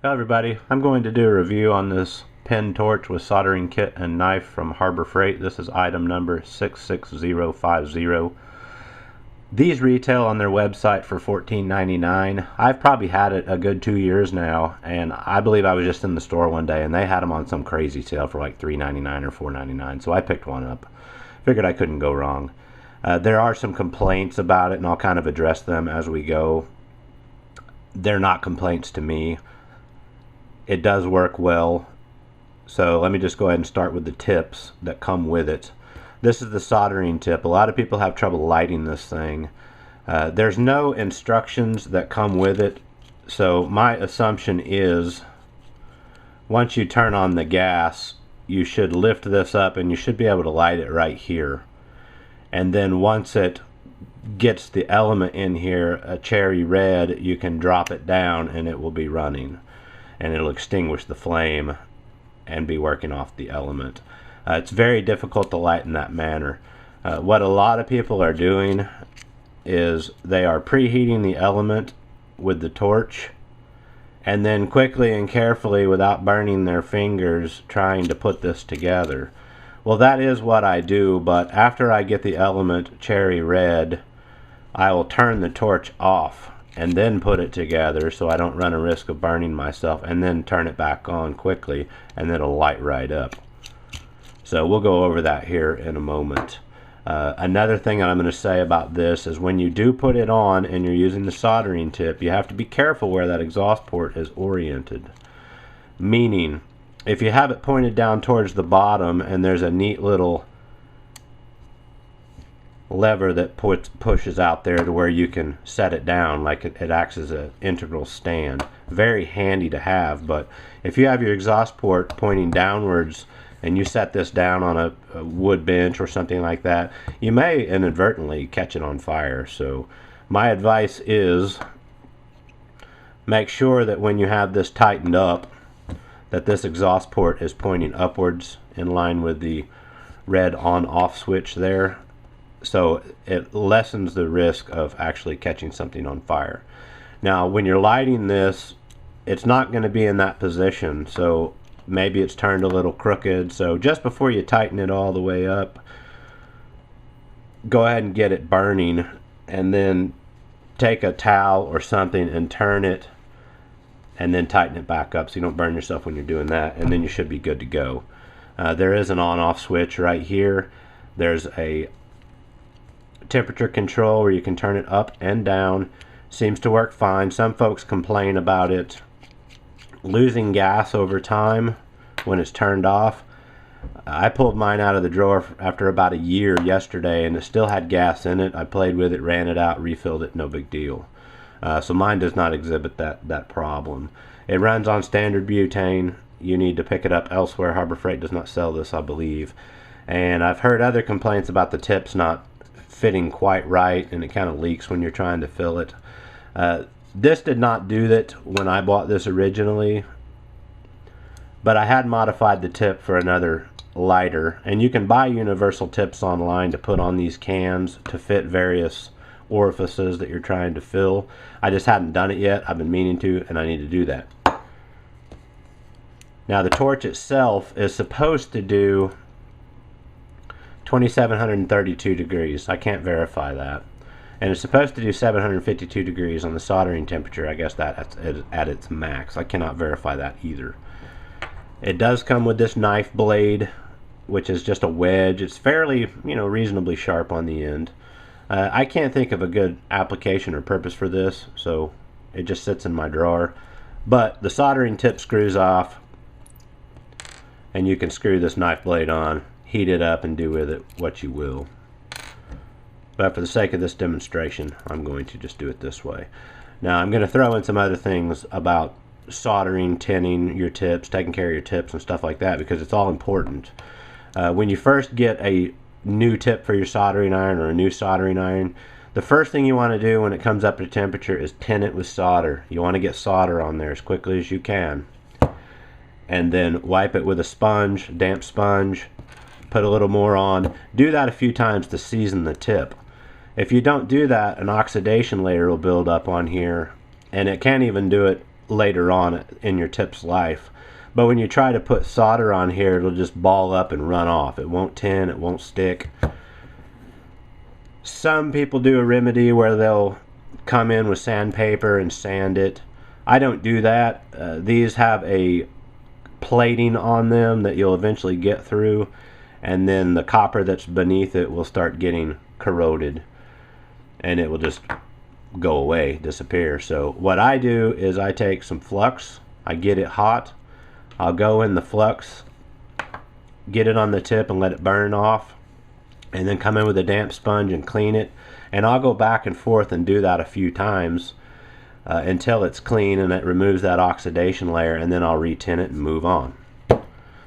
Hello everybody, I'm going to do a review on this pen torch with soldering kit and knife from Harbor Freight. This is item number 66050. These retail on their website for $14.99. I've probably had it a good 2 years now, and I believe I was just in the store one day and they had them on some crazy sale for like $3.99 or $4.99, so I picked one up. Figured I couldn't go wrong. There are some complaints about it, and I'll kind of address them as we go. They're not complaints to me. It does work well. So let me just go ahead and start with the tips that come with it. This is the soldering tip. A lot of people have trouble lighting this thing. There's no instructions that come with it, so my assumption is once you turn on the gas, you should lift this up and you should be able to light it right here. And then once it gets the element in here, a cherry red, you can drop it down and it will be running, and it'll extinguish the flame and be working off the element. It's very difficult to light in that manner. What a lot of people are doing is they are preheating the element with the torch and then quickly and carefully, without burning their fingers, trying to put this together. Well, that is what I do, but after I get the element cherry red, I will turn the torch off and then put it together so I don't run a risk of burning myself, and then turn it back on quickly and it'll light right up. So we'll go over that here in a moment. Another thing that I'm going to say about this is when you do put it on and you're using the soldering tip, you have to be careful where that exhaust port is oriented. Meaning, if you have it pointed down towards the bottom and there's a neat little lever that pushes out there to where you can set it down, like it acts as an integral stand. Very handy to have, but if you have your exhaust port pointing downwards and you set this down on a wood bench or something like that, you may inadvertently catch it on fire. So my advice is make sure that when you have this tightened up, that this exhaust port is pointing upwards in line with the red on-off switch there, so it lessens the risk of actually catching something on fire. Now when you're lighting this, it's not going to be in that position, so maybe it's turned a little crooked. So just before you tighten it all the way up, go ahead and get it burning, and then take a towel or something and turn it, and then tighten it back up so you don't burn yourself when you're doing that, and then you should be good to go. There is an on-off switch right here. There's a temperature control where you can turn it up and down. Seems to work fine. Some folks complain about it losing gas over time when it's turned off. I pulled mine out of the drawer after about a year yesterday and it still had gas in it. I played with it, ran it out, refilled it, no big deal. So mine does not exhibit that problem. It runs on standard butane. You need to pick it up elsewhere. Harbor Freight does not sell this, I believe. And I've heard other complaints about the tips not fitting quite right, and it kind of leaks when you're trying to fill it. This did not do that when I bought this originally, but I had modified the tip for another lighter, and you can buy universal tips online to put on these cans to fit various orifices that you're trying to fill. I just hadn't done it yet. I've been meaning to, and I need to do that. Now the torch itself is supposed to do 2732 degrees. I can't verify that. And it's supposed to do 752 degrees on the soldering temperature. I guess that's at its max. I cannot verify that either. It does come with this knife blade, which is just a wedge. It's fairly, reasonably sharp on the end. I can't think of a good application or purpose for this, so it just sits in my drawer. But the soldering tip screws off, and you can screw this knife blade on, heat it up, and do with it what you will. But for the sake of this demonstration, I'm going to just do it this way. Now I'm going to throw in some other things about soldering, tinning your tips, taking care of your tips and stuff like that, because it's all important. When you first get a new tip for your soldering iron or a new soldering iron, the first thing you want to do when it comes up to temperature is tin it with solder. You want to get solder on there as quickly as you can, and then wipe it with a sponge, damp sponge, put a little more on. Do that a few times to season the tip. If you don't do that, an oxidation layer will build up on here, and it can't even do it later on in your tip's life. But when you try to put solder on here, it'll just ball up and run off. It won't tin, it won't stick. Some people do a remedy where they'll come in with sandpaper and sand it. I don't do that. These have a plating on them that you'll eventually get through, and then the copper that's beneath it will start getting corroded and it will just go away, disappear. So what I do is I take some flux, I get it hot, I'll go in the flux, get it on the tip and let it burn off, and then come in with a damp sponge and clean it. And I'll go back and forth and do that a few times until it's clean and it removes that oxidation layer, and then I'll re-tin it and move on.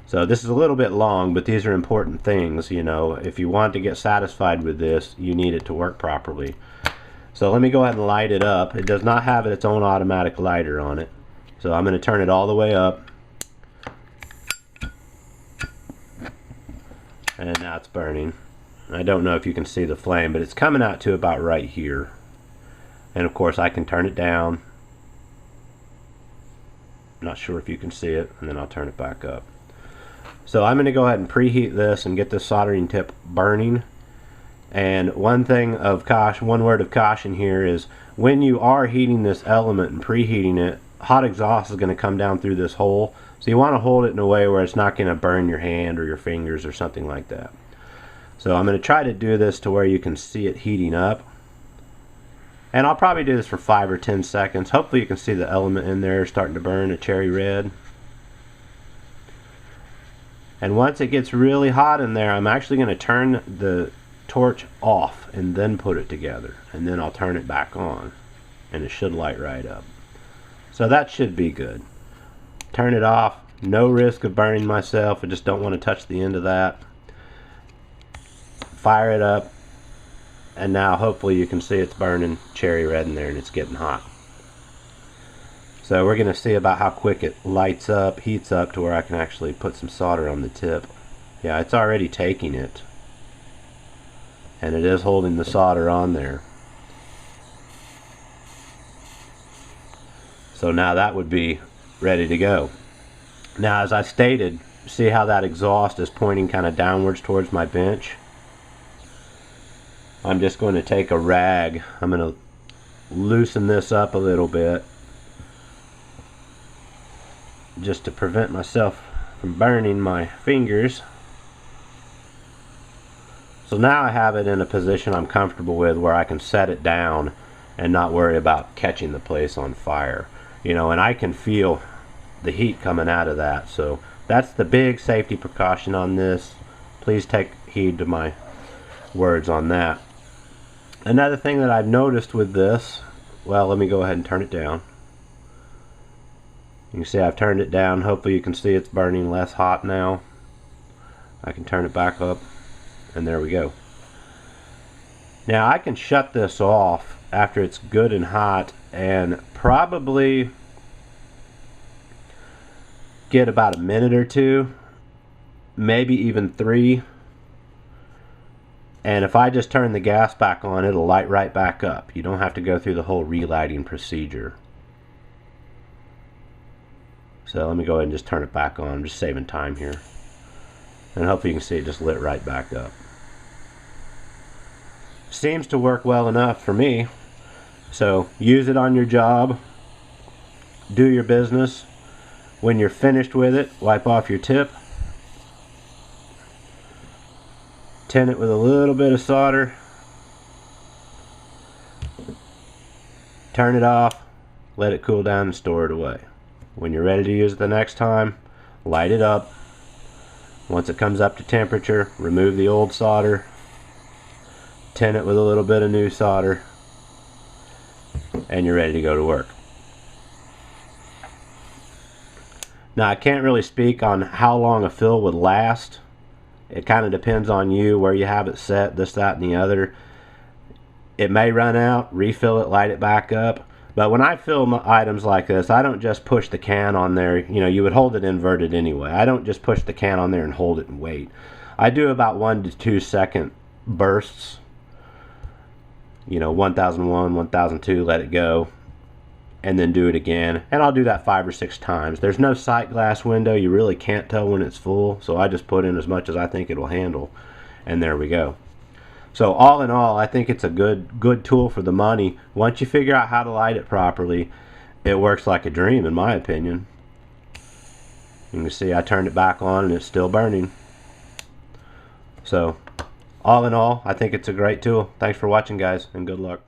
So this is a little bit long, but these are important things. You know, if you want to get satisfied with this, you need it to work properly. So let me go ahead and light it up. It does not have its own automatic lighter on it, so I'm going to turn it all the way up, and now it's burning. I don't know if you can see the flame, but it's coming out to about right here. And of course I can turn it down. Not sure if you can see it, and then I'll turn it back up. So I'm going to go ahead and preheat this and get this soldering tip burning. And one word of caution here is, when you are heating this element and preheating it, hot exhaust is going to come down through this hole. So you want to hold it in a way where it's not going to burn your hand or your fingers or something like that. So I'm going to try to do this to where you can see it heating up. And I'll probably do this for 5 or 10 seconds. Hopefully you can see the element in there starting to burn a cherry red. And once it gets really hot in there, I'm actually going to turn the torch off and then put it together. And then I'll turn it back on. And it should light right up. So that should be good. Turn it off. No risk of burning myself. I just don't want to touch the end of that. Fire it up, and now hopefully you can see it's burning cherry red in there and it's getting hot. So we're going to see about how quick it lights up, heats up to where I can actually put some solder on the tip. Yeah, it's already taking it, and it is holding the solder on there. So now that would be ready to go. Now, as I stated, see how that exhaust is pointing kind of downwards towards my bench? I'm just going to take a rag. I'm going to loosen this up a little bit just to prevent myself from burning my fingers. So now I have it in a position I'm comfortable with where I can set it down and not worry about catching the place on fire. You know, and I can feel the heat coming out of that. So that's the big safety precaution on this. Please take heed to my words on that. Another thing that I've noticed with this, well, let me go ahead and turn it down. You can see I've turned it down. Hopefully you can see it's burning less hot now. I can turn it back up, and there we go. Now I can shut this off after it's good and hot and probably get about a minute or two, maybe even 3. And if I just turn the gas back on, it'll light right back up. You don't have to go through the whole relighting procedure. So let me go ahead and just turn it back on. I'm just saving time here. And hopefully you can see it just lit right back up. Seems to work well enough for me. So use it on your job. Do your business. When you're finished with it, wipe off your tip. Tin it with a little bit of solder. Turn it off. Let it cool down and store it away. When you're ready to use it the next time, light it up. Once it comes up to temperature, remove the old solder. Tin it with a little bit of new solder. And you're ready to go to work. Now I can't really speak on how long a fill would last. It kind of depends on you, where you have it set, this, that, and the other. It may run out, refill it, light it back up. But when I fill items like this, I don't just push the can on there. You know, you would hold it inverted anyway. I don't just push the can on there and hold it and wait. I do about 1 to 2 second bursts. You know, 1001, 1002, let it go. and then do it again, and I'll do that 5 or 6 times. There's no sight glass window, you really can't tell when it's full, so I just put in as much as I think it'll handle, and there we go. So all in all, I think it's a good tool for the money. Once you figure out how to light it properly, it works like a dream in my opinion. You can see I turned it back on and it's still burning. So all in all, I think it's a great tool. Thanks for watching, guys, and good luck.